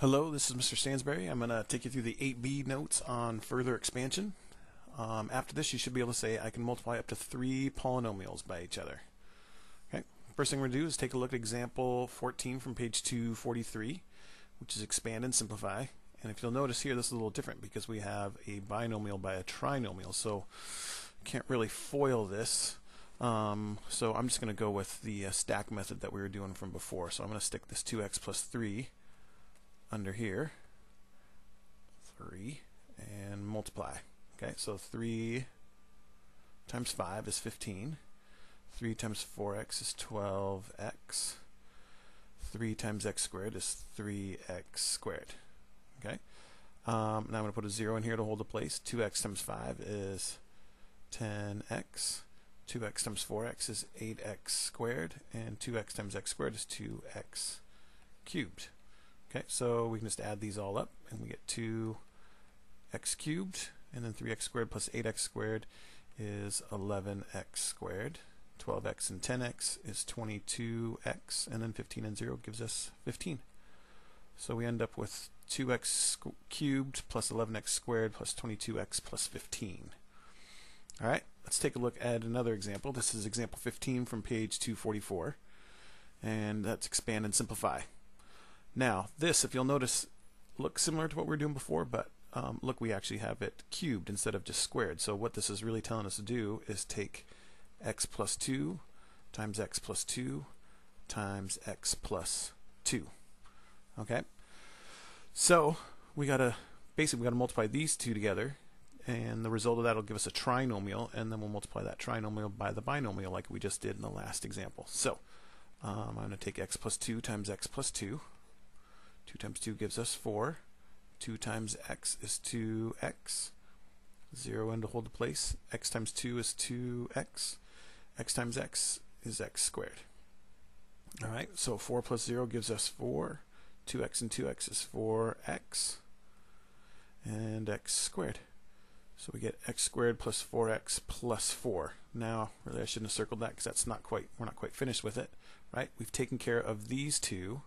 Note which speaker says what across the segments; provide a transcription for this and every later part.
Speaker 1: Hello, this is Mr. Stansbury. I'm going to take you through the 8B notes on further expansion. After this, you should be able to say I can multiply up to 3 polynomials by each other. Okay. First thing we're going to do is take a look at example 14 from page 243, which is expand and simplify. And if you'll notice here, this is a little different because we have a binomial by a trinomial, so can't really FOIL this. So I'm just going to go with the stack method that we were doing from before. So I'm going to stick this 2x plus 3 under here, 3, and multiply. Okay, so 3 times 5 is 15. 3 times 4x is 12x. 3 times x squared is 3x squared. Okay, now I'm going to put a 0 in here to hold the place. 2x times 5 is 10x. 2x times 4x is 8x squared. And 2x times x squared is 2x cubed. Okay, so we can just add these all up and we get 2x cubed, and then 3x squared plus 8x squared is 11x squared. 12x and 10x is 22x, and then 15 and 0 gives us 15. So we end up with 2x cubed plus 11x squared plus 22x plus 15. Alright, let's take a look at another example. This is example 15 from page 244, and that's expand and simplify. Now, this, if you'll notice, looks similar to what we were doing before, but look, we actually have it cubed instead of just squared. So what this is really telling us to do is take x plus 2 times x plus 2 times x plus 2. Okay? So we gotta multiply these two together, and the result of that will give us a trinomial, and then we'll multiply that trinomial by the binomial like we just did in the last example. So I'm going to take x plus 2 times x plus 2. 2 times 2 gives us 4. 2 times x is 2x. 0 in to hold the place. X times 2 is 2x. X times x is x squared. Alright, so 4 plus 0 gives us 4. 2x and 2x is 4x. And x squared. So we get x squared plus 4x plus 4. Now, really I shouldn't have circled that because we're not quite finished with it. Right? We've taken care of these two.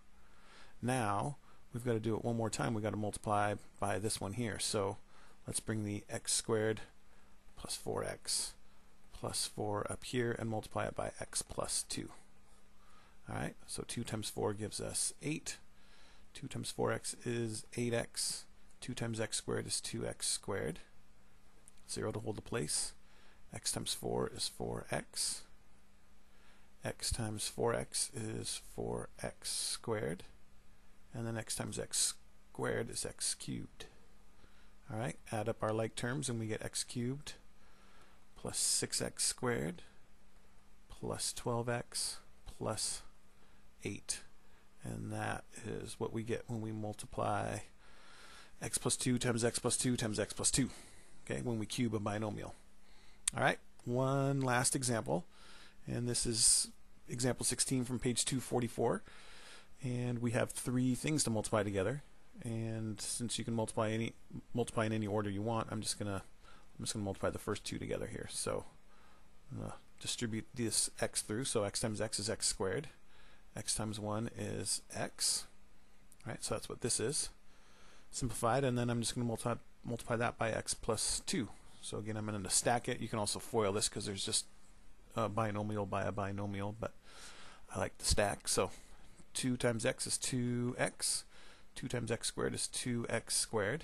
Speaker 1: Now, we've got to do it one more time. We've got to multiply by this one here. So let's bring the x squared plus 4x plus 4 up here and multiply it by x plus 2. Alright, so 2 times 4 gives us 8. 2 times 4x is 8x. 2 times x squared is 2x squared. 0 to hold the place. X times 4 is 4x. X times 4x is 4x squared. And then x times x squared is x cubed. Alright, add up our like terms and we get x cubed plus 6x squared plus 12x plus 8. And that is what we get when we multiply x plus 2 times x plus 2 times x plus 2. Okay, when we cube a binomial. Alright, one last example. And this is example 16 from page 244. And we have 3 things to multiply together, and since you can multiply in any order you want, I'm just gonna multiply the first 2 together here. So I'm gonna distribute this x through. So x times x is x squared. X times 1 is x. All right, so that's what this is. Simplified, and then I'm just gonna multiply that by x plus 2. So again, I'm gonna stack it. You can also FOIL this because there's just a binomial by a binomial, but I like to stack. So 2 times x is 2x. 2 times x squared is 2x squared.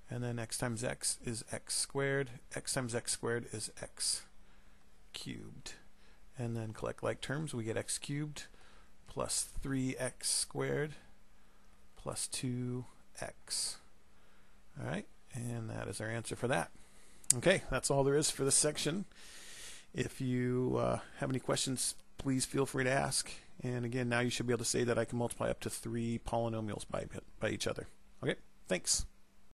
Speaker 1: And then x times x is x squared. X times x squared is x cubed. And then collect like terms, we get x cubed plus 3x squared plus 2x. Alright, and that is our answer for that. Okay, that's all there is for this section. If you have any questions, please feel free to ask. And again, now you should be able to say that I can multiply up to 3 polynomials by each other. Okay, thanks.